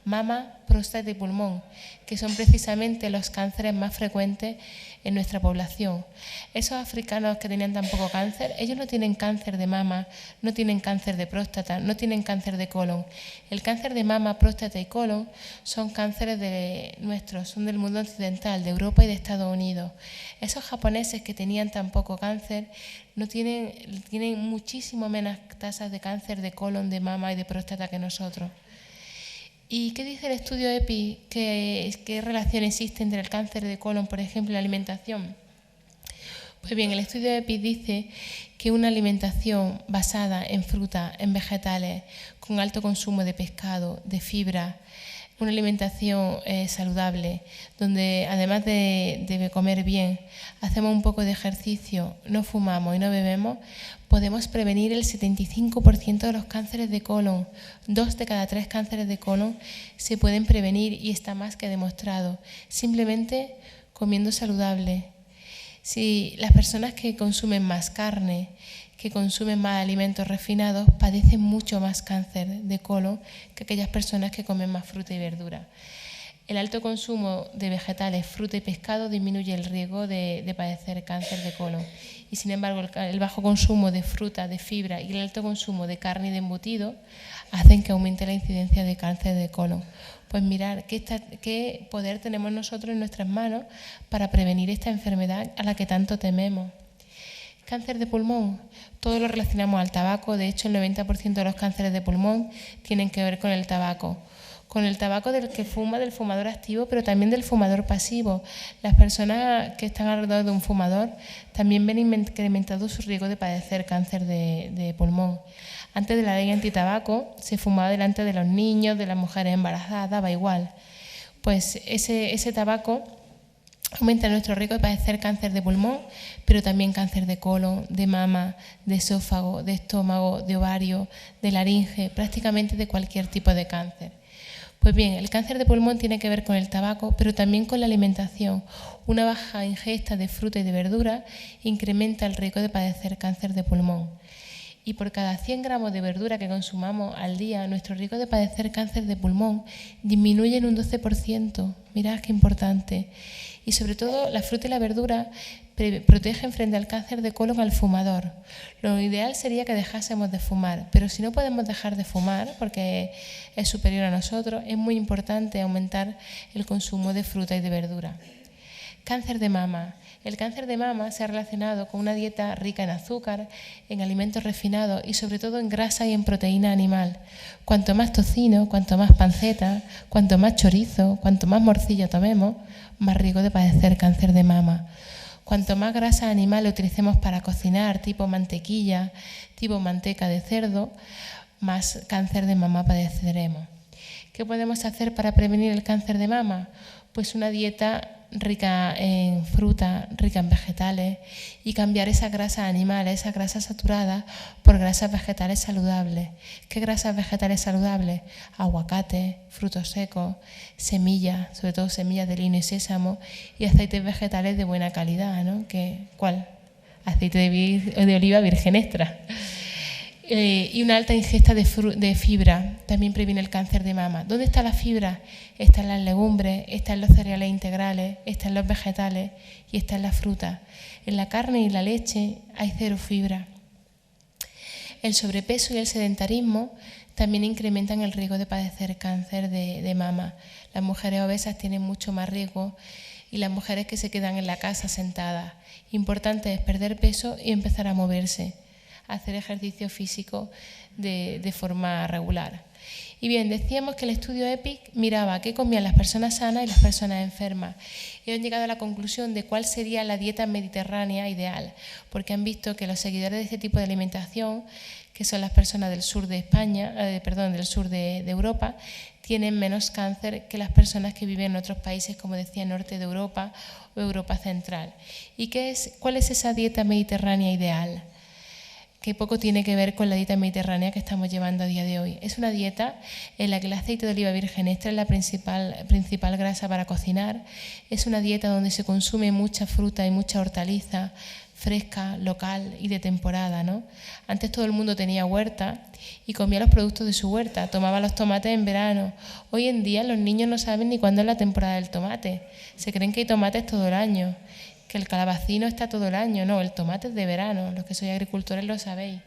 mama, próstata y pulmón, que son precisamente los cánceres más frecuentes en nuestra población. Esos africanos que tenían tan poco cáncer, ellos no tienen cáncer de mama, no tienen cáncer de próstata, no tienen cáncer de colon. El cáncer de mama, próstata y colon son cánceres nuestros, son del mundo occidental, de Europa y de Estados Unidos. Esos japoneses que tenían tan poco cáncer tienen muchísimo menos tasas de cáncer de colon, de mama y de próstata que nosotros. ¿Y qué dice el estudio EPI? ¿Qué relación existe entre el cáncer de colon, por ejemplo, y la alimentación? Pues bien, el estudio EPI dice que una alimentación basada en fruta, en vegetales, con alto consumo de pescado, de fibra, una alimentación saludable, donde además de comer bien, hacemos un poco de ejercicio, no fumamos y no bebemos, podemos prevenir el 75% de los cánceres de colon. 2 de cada 3 cánceres de colon se pueden prevenir y está más que demostrado, simplemente comiendo saludable. Si las personas que consumen más carne, que consumen más alimentos refinados, padecen mucho más cáncer de colon que aquellas personas que comen más fruta y verdura. El alto consumo de vegetales, fruta y pescado disminuye el riesgo de padecer cáncer de colon. Y sin embargo, el bajo consumo de fruta, de fibra y el alto consumo de carne y de embutido hacen que aumente la incidencia de cáncer de colon. Pues mirar qué poder tenemos nosotros en nuestras manos para prevenir esta enfermedad a la que tanto tememos. Cáncer de pulmón, todo lo relacionamos al tabaco. De hecho, el 90% de los cánceres de pulmón tienen que ver con el tabaco. Con el tabaco del que fuma, del fumador activo, pero también del fumador pasivo. Las personas que están alrededor de un fumador también ven incrementado su riesgo de padecer cáncer de pulmón. Antes de la ley antitabaco se fumaba delante de los niños, de las mujeres embarazadas, daba igual. Pues ese tabaco aumenta nuestro riesgo de padecer cáncer de pulmón, pero también cáncer de colon, de mama, de esófago, de estómago, de ovario, de laringe, prácticamente de cualquier tipo de cáncer. Pues bien, el cáncer de pulmón tiene que ver con el tabaco, pero también con la alimentación. Una baja ingesta de fruta y de verdura incrementa el riesgo de padecer cáncer de pulmón. Y por cada 100 gramos de verdura que consumamos al día, nuestro riesgo de padecer cáncer de pulmón disminuye en un 12%. Mirad qué importante. Y sobre todo, la fruta y la verdura protegen frente al cáncer de colon al fumador. Lo ideal sería que dejásemos de fumar, pero si no podemos dejar de fumar porque es superior a nosotros, es muy importante aumentar el consumo de fruta y de verdura. Cáncer de mama. El cáncer de mama se ha relacionado con una dieta rica en azúcar, en alimentos refinados y sobre todo en grasa y en proteína animal. Cuanto más tocino, cuanto más panceta, cuanto más chorizo, cuanto más morcilla tomemos, más riesgo de padecer cáncer de mama. Cuanto más grasa animal utilicemos para cocinar, tipo mantequilla, tipo manteca de cerdo, más cáncer de mama padeceremos. ¿Qué podemos hacer para prevenir el cáncer de mama? Pues una dieta rica en fruta, rica en vegetales y cambiar esa grasa animal, esa grasa saturada por grasas vegetales saludables. ¿Qué grasas vegetales saludables? Aguacate, frutos secos, semillas, sobre todo semillas de lino y sésamo y aceites vegetales de buena calidad, ¿no? ¿Cuál? aceite de oliva virgen extra. Y una alta ingesta de fibra también previene el cáncer de mama. ¿Dónde está la fibra? Está en las legumbres, está en los cereales integrales, está en los vegetales y está en las frutas. En la carne y la leche hay cero fibra. El sobrepeso y el sedentarismo también incrementan el riesgo de padecer cáncer de mama. Las mujeres obesas tienen mucho más riesgo y las mujeres que se quedan en la casa sentadas. Importante es perder peso y empezar a moverse, hacer ejercicio físico de forma regular. Y bien, decíamos que el estudio EPIC miraba qué comían las personas sanas y las personas enfermas. Y han llegado a la conclusión de cuál sería la dieta mediterránea ideal, porque han visto que los seguidores de este tipo de alimentación, que son las personas del sur de España, del sur de Europa, tienen menos cáncer que las personas que viven en otros países, como decía, norte de Europa o Europa central. ¿Y cuál es esa dieta mediterránea ideal? Que poco tiene que ver con la dieta mediterránea que estamos llevando a día de hoy. Es una dieta en la que el aceite de oliva virgen extra es la principal grasa para cocinar. Es una dieta donde se consume mucha fruta y mucha hortaliza fresca, local y de temporada, ¿no? Antes todo el mundo tenía huerta y comía los productos de su huerta, tomaba los tomates en verano. Hoy en día los niños no saben ni cuándo es la temporada del tomate. Se creen que hay tomates todo el año, que el calabacino está todo el año. No, el tomate es de verano, los que sois agricultores lo sabéis.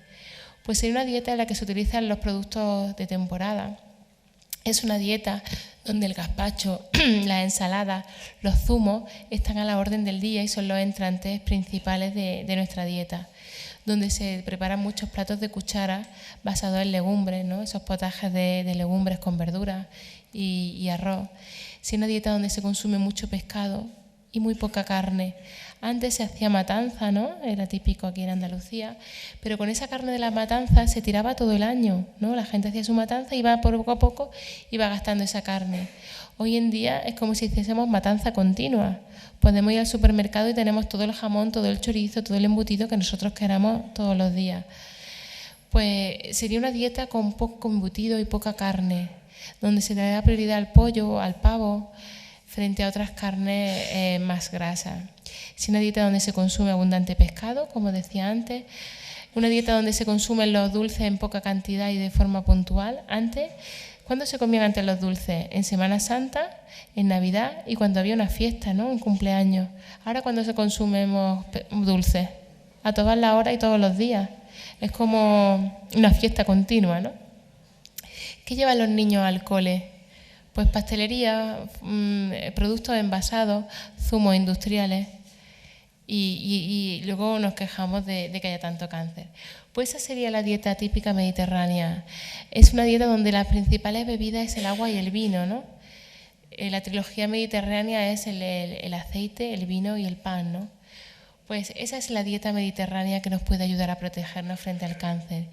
Pues sería una dieta en la que se utilizan los productos de temporada. Es una dieta donde el gazpacho, las ensaladas, los zumos están a la orden del día y son los entrantes principales de nuestra dieta, donde se preparan muchos platos de cuchara basados en legumbres, ¿no? Esos potajes de legumbres con verduras y arroz. Es una dieta donde se consume mucho pescado y muy poca carne. Antes se hacía matanza, ¿no? Era típico aquí en Andalucía, pero con esa carne de la matanza se tiraba todo el año, ¿no? La gente hacía su matanza y iba poco a poco iba gastando esa carne. Hoy en día es como si hiciésemos matanza continua. Podemos ir al supermercado y tenemos todo el jamón, todo el chorizo, todo el embutido que nosotros queramos todos los días. Pues sería una dieta con poco embutido y poca carne, donde se le da prioridad al pollo, al pavo, frente a otras carnes más grasas. Es una dieta donde se consume abundante pescado, como decía antes, una dieta donde se consumen los dulces en poca cantidad y de forma puntual. Antes, ¿cuándo se comían antes los dulces? En Semana Santa, en Navidad y cuando había una fiesta, ¿no? Un cumpleaños. Ahora, ¿cuándo se consumimos dulces? A todas las horas y todos los días. Es como una fiesta continua, ¿no? ¿Qué llevan los niños al cole? Pues pastelería, productos envasados, zumos industriales y luego nos quejamos de que haya tanto cáncer. Pues esa sería la dieta típica mediterránea. Es una dieta donde las principales bebidas es el agua y el vino, ¿no? La trilogía mediterránea es el aceite, el vino y el pan, ¿no? Pues esa es la dieta mediterránea que nos puede ayudar a protegernos frente al cáncer.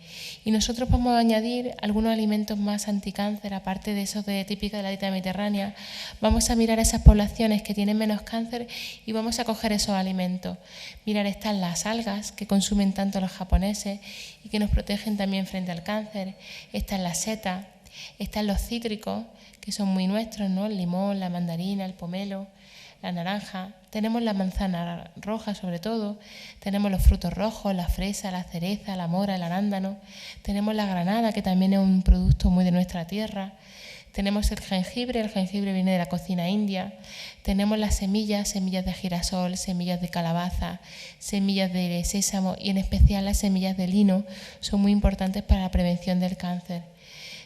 Y nosotros vamos a añadir algunos alimentos más anticáncer, aparte de esos típicos de la dieta mediterránea. Vamos a mirar esas poblaciones que tienen menos cáncer y vamos a coger esos alimentos. Mirar, están las algas que consumen tanto los japoneses y que nos protegen también frente al cáncer. Están las setas, están los cítricos, que son muy nuestros, ¿no? El limón, la mandarina, el pomelo, la naranja, tenemos la manzana roja sobre todo, tenemos los frutos rojos, la fresa, la cereza, la mora, el arándano, tenemos la granada, que también es un producto muy de nuestra tierra, tenemos el jengibre viene de la cocina india, tenemos las semillas de girasol, semillas de calabaza, semillas de sésamo y en especial las semillas de lino son muy importantes para la prevención del cáncer.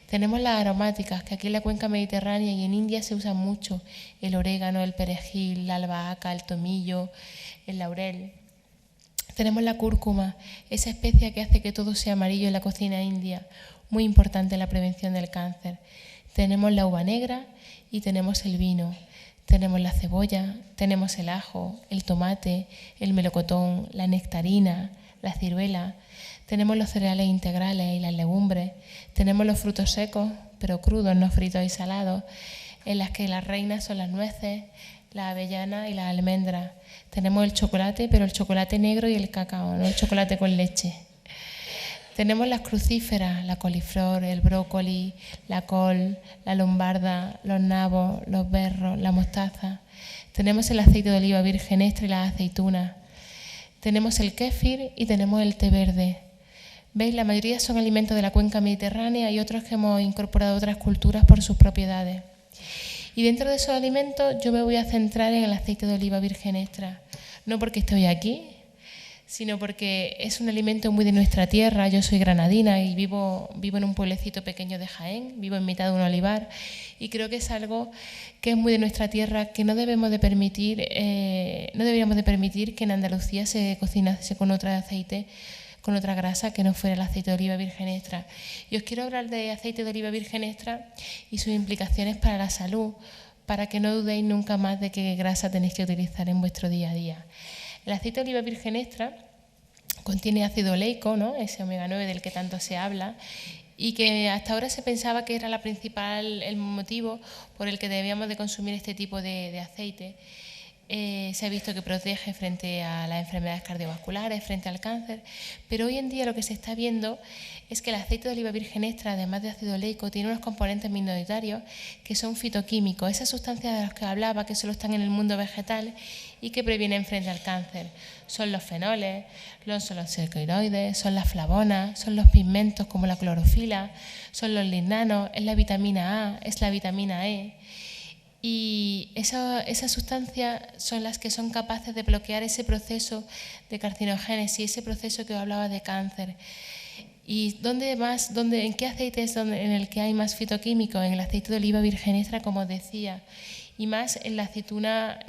Tenemos las aromáticas, que aquí en la cuenca mediterránea y en India se usan mucho, el orégano, el perejil, la albahaca, el tomillo, el laurel. Tenemos la cúrcuma, esa especia que hace que todo sea amarillo en la cocina india, muy importante en la prevención del cáncer. Tenemos la uva negra y tenemos el vino. Tenemos la cebolla, tenemos el ajo, el tomate, el melocotón, la nectarina, la ciruela. Tenemos los cereales integrales y las legumbres, tenemos los frutos secos, pero crudos, no fritos y salados, en las que las reinas son las nueces, las avellanas y las almendras. Tenemos el chocolate, pero el chocolate negro y el cacao, no el chocolate con leche. Tenemos las crucíferas, la coliflor, el brócoli, la col, la lombarda, los nabos, los berros, la mostaza. Tenemos el aceite de oliva virgen extra y las aceitunas. tenemos el kéfir y tenemos el té verde. ¿Veis? La mayoría son alimentos de la cuenca mediterránea y otros que hemos incorporado a otras culturas por sus propiedades. Y dentro de esos alimentos yo me voy a centrar en el aceite de oliva virgen extra. No porque estoy aquí, sino porque es un alimento muy de nuestra tierra. Yo soy granadina y vivo en un pueblecito pequeño de Jaén, vivo en mitad de un olivar, y creo que es algo que es muy de nuestra tierra, que no deberíamos de permitir que en Andalucía se cocinase con otro aceite, con otra grasa que no fuera el aceite de oliva virgen extra. Y os quiero hablar de aceite de oliva virgen extra y sus implicaciones para la salud, para que no dudéis nunca más de qué grasa tenéis que utilizar en vuestro día a día. El aceite de oliva virgen extra contiene ácido oleico, ¿no? Ese omega 9 del que tanto se habla, y que hasta ahora se pensaba que era el motivo por el que debíamos de consumir este tipo de aceite. Se ha visto que protege frente a las enfermedades cardiovasculares, frente al cáncer, pero hoy en día lo que se está viendo es que el aceite de oliva virgen extra, además de ácido oleico, tiene unos componentes minoritarios que son fitoquímicos, esas sustancias de las que hablaba que solo están en el mundo vegetal y que previenen frente al cáncer. Son los fenoles, son los cercoiroides, son las flavonas, son los pigmentos como la clorofila, son los lignanos, es la vitamina A, es la vitamina E. Y esas sustancias son las que son capaces de bloquear ese proceso de carcinogénesis, ese proceso que os hablaba de cáncer. ¿Y en qué aceite es en el que hay más fitoquímicos? En el aceite de oliva virgen extra, como os decía, y más en la aceituna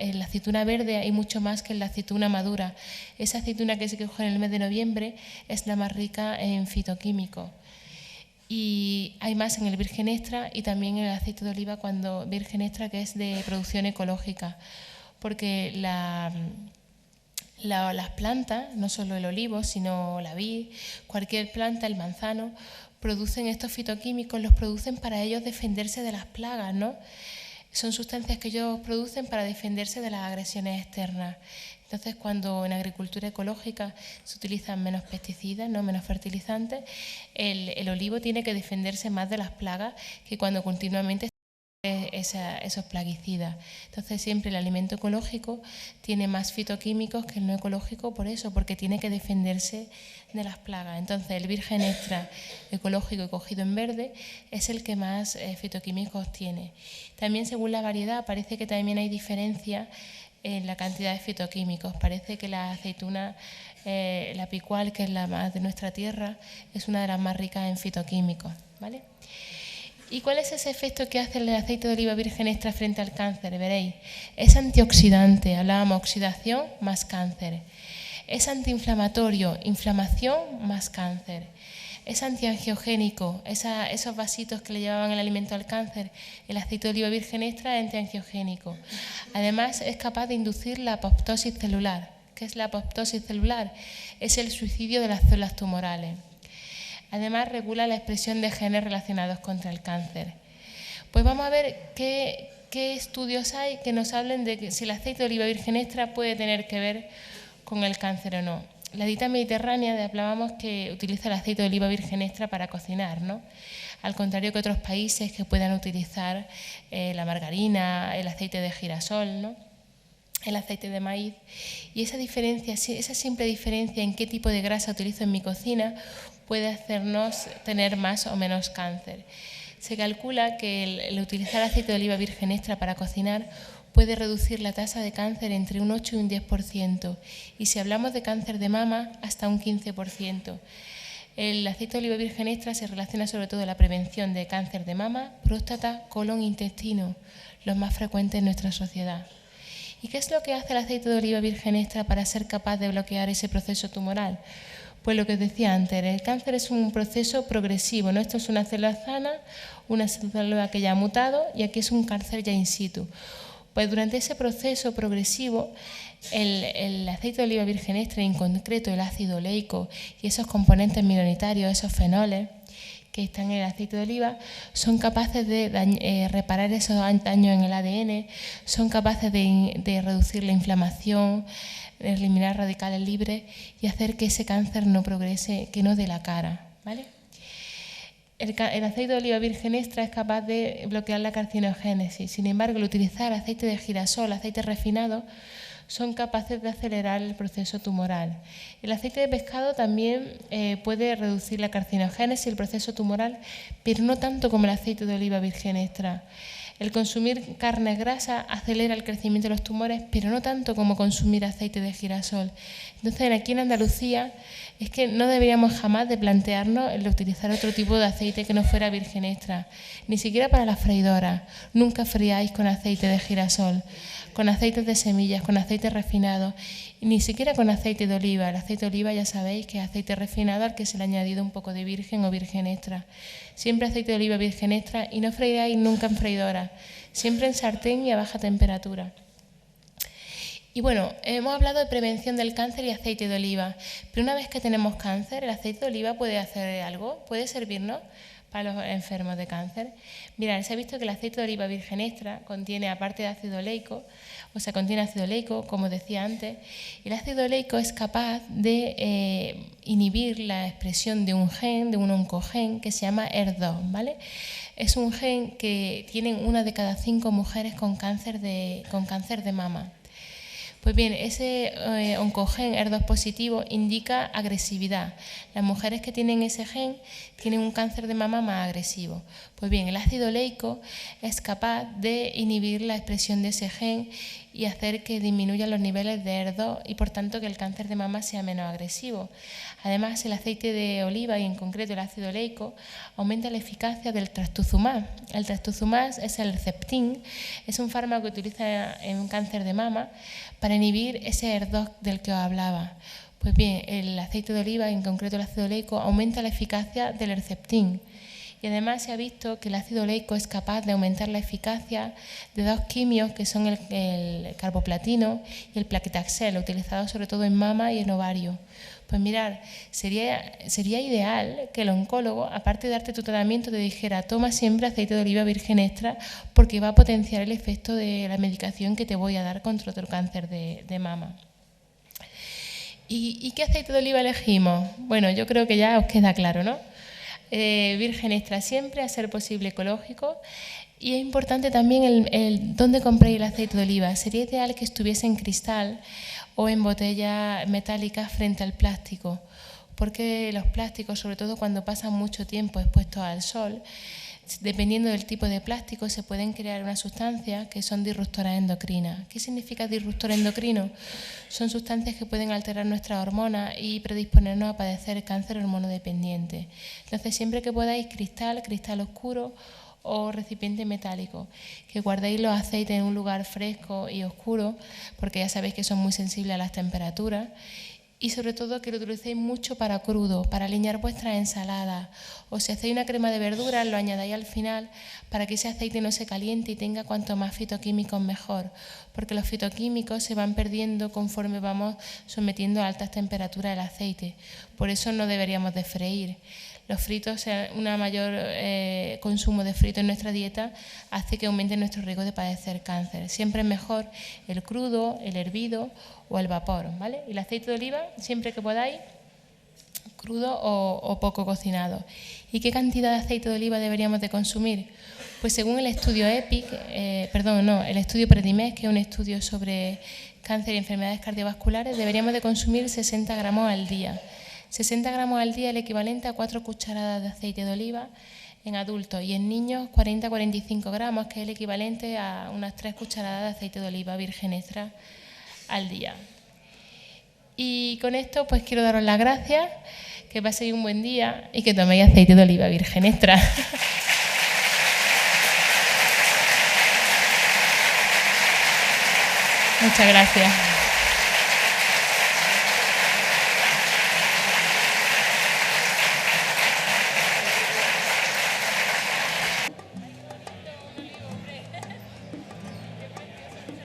verde hay mucho más que en la aceituna madura. Esa aceituna que se coge en el mes de noviembre es la más rica en fitoquímicos. Y hay más en el virgen extra y también en el aceite de oliva virgen extra, que es de producción ecológica, porque las plantas, no solo el olivo, sino la vid, cualquier planta, el manzano, producen estos fitoquímicos, los producen para ellos defenderse de las plagas, ¿no? Son sustancias que ellos producen para defenderse de las agresiones externas. Entonces, cuando en agricultura ecológica se utilizan menos pesticidas, ¿no? Menos fertilizantes, el olivo tiene que defenderse más de las plagas que cuando continuamente esos plaguicidas. Entonces, siempre el alimento ecológico tiene más fitoquímicos que el no ecológico por eso, porque tiene que defenderse de las plagas. Entonces, el virgen extra ecológico y cogido en verde es el que más fitoquímicos tiene. También, según la variedad, parece que también hay diferencia en la cantidad de fitoquímicos. Parece que la aceituna, la picual, que es la más de nuestra tierra, es una de las más ricas en fitoquímicos, ¿vale? ¿Y cuál es ese efecto que hace el aceite de oliva virgen extra frente al cáncer? Veréis, es antioxidante, hablábamos oxidación más cáncer. Es antiinflamatorio, inflamación más cáncer. Es antiangiogénico, esos vasitos que le llevaban el alimento al cáncer, el aceite de oliva virgen extra es antiangiogénico. Además, es capaz de inducir la apoptosis celular. ¿Qué es la apoptosis celular? Es el suicidio de las células tumorales. Además, regula la expresión de genes relacionados contra el cáncer. Pues vamos a ver qué estudios hay que nos hablen de si el aceite de oliva virgen extra puede tener que ver con el cáncer o no. La dieta mediterránea, hablábamos que utiliza el aceite de oliva virgen extra para cocinar, ¿no? Al contrario que otros países que puedan utilizar la margarina, el aceite de girasol, ¿no? El aceite de maíz. Y esa simple diferencia en qué tipo de grasa utilizo en mi cocina puede hacernos tener más o menos cáncer. Se calcula que el utilizar aceite de oliva virgen extra para cocinar puede reducir la tasa de cáncer entre un 8 y un 10%, y si hablamos de cáncer de mama, hasta un 15%. El aceite de oliva virgen extra se relaciona sobre todo con la prevención de cáncer de mama, próstata, colon e intestino, los más frecuentes en nuestra sociedad. ¿Y qué es lo que hace el aceite de oliva virgen extra para ser capaz de bloquear ese proceso tumoral? Pues lo que os decía antes, el cáncer es un proceso progresivo, ¿no? Esto es una célula sana, una célula que ya ha mutado, y aquí es un cáncer ya in situ. Pues durante ese proceso progresivo, el aceite de oliva virgen extra, en concreto el ácido oleico y esos componentes minoritarios, esos fenoles que están en el aceite de oliva, son capaces de reparar esos daños en el ADN, son capaces de reducir la inflamación, de eliminar radicales libres y hacer que ese cáncer no progrese, que no dé la cara, ¿vale? El aceite de oliva virgen extra es capaz de bloquear la carcinogénesis. Sin embargo, el utilizar aceite de girasol, aceite refinado, son capaces de acelerar el proceso tumoral. El aceite de pescado también puede reducir la carcinogénesis y el proceso tumoral, pero no tanto como el aceite de oliva virgen extra. El consumir carnes grasas acelera el crecimiento de los tumores, pero no tanto como consumir aceite de girasol. Entonces, aquí en Andalucía es que no deberíamos jamás de plantearnos el de utilizar otro tipo de aceite que no fuera virgen extra, ni siquiera para las freidoras. Nunca friáis con aceite de girasol, con aceites de semillas, con aceite refinado, y ni siquiera con aceite de oliva. El aceite de oliva ya sabéis que es aceite refinado al que se le ha añadido un poco de virgen o virgen extra. Siempre aceite de oliva virgen extra y no freiráis nunca en freidora, siempre en sartén y a baja temperatura. Y bueno, hemos hablado de prevención del cáncer y aceite de oliva, pero una vez que tenemos cáncer, ¿el aceite de oliva puede hacer algo? ¿Puede servirnos para los enfermos de cáncer? Mirad, se ha visto que el aceite de oliva virgen extra contiene, aparte de ácido oleico, contiene ácido oleico, como decía antes, y el ácido oleico es capaz de inhibir la expresión de un gen, de un oncogen, que se llama ER2, ¿vale? Es un gen que tienen 1 de cada 5 mujeres con cáncer de mama. Pues bien, ese oncogen ER2 positivo indica agresividad. Las mujeres que tienen ese gen tienen un cáncer de mama más agresivo. Pues bien, el ácido oleico es capaz de inhibir la expresión de ese gen y hacer que disminuyan los niveles de ER2 y por tanto que el cáncer de mama sea menos agresivo. Además, el aceite de oliva y en concreto el ácido oleico aumenta la eficacia del trastuzumab. El trastuzumab es el Herceptin, es un fármaco que utiliza en cáncer de mama para inhibir ese ER2 del que os hablaba. Pues bien, el aceite de oliva, en concreto el ácido oleico, aumenta la eficacia del Herceptin. Y además se ha visto que el ácido oleico es capaz de aumentar la eficacia de 2 quimios que son el carboplatino y el plaquetaxel, utilizados sobre todo en mama y en ovario. Pues mirad, sería ideal que el oncólogo, aparte de darte tu tratamiento, te dijera: toma siempre aceite de oliva virgen extra porque va a potenciar el efecto de la medicación que te voy a dar contra otro cáncer de mama. ¿Y qué aceite de oliva elegimos? Bueno, yo creo que ya os queda claro, ¿no? Virgen extra siempre, a ser posible ecológico. Y es importante también el dónde compréis el aceite de oliva. Sería ideal que estuviese en cristal o en botellas metálicas frente al plástico, porque los plásticos, sobre todo cuando pasan mucho tiempo expuestos al sol, dependiendo del tipo de plástico, se pueden crear unas sustancias que son disruptoras endocrinas. ¿Qué significa disruptor endocrino? Son sustancias que pueden alterar nuestras hormonas y predisponernos a padecer cáncer hormonodependiente. Entonces, siempre que podáis, cristal oscuro o recipiente metálico, que guardéis los aceites en un lugar fresco y oscuro, porque ya sabéis que son muy sensibles a las temperaturas. Y sobre todo que lo utilicéis mucho para crudo, para aliñar vuestras ensaladas. O si hacéis una crema de verduras, lo añadáis al final para que ese aceite no se caliente y tenga cuanto más fitoquímicos mejor. Porque los fitoquímicos se van perdiendo conforme vamos sometiendo a altas temperaturas el aceite. Por eso no deberíamos de freír. Los fritos, un mayor consumo de fritos en nuestra dieta hace que aumente nuestro riesgo de padecer cáncer. Siempre es mejor el crudo, el hervido o el vapor, ¿vale? Y el aceite de oliva, siempre que podáis, crudo o poco cocinado. ¿Y qué cantidad de aceite de oliva deberíamos de consumir? Pues según el estudio el estudio Predimed, que es un estudio sobre cáncer y enfermedades cardiovasculares, deberíamos de consumir 60 gramos al día. 60 gramos al día es el equivalente a 4 cucharadas de aceite de oliva en adultos y en niños 40-45 gramos, que es el equivalente a unas 3 cucharadas de aceite de oliva virgen extra al día. Y con esto pues quiero daros las gracias, que paséis un buen día y que toméis aceite de oliva virgen extra. Muchas gracias.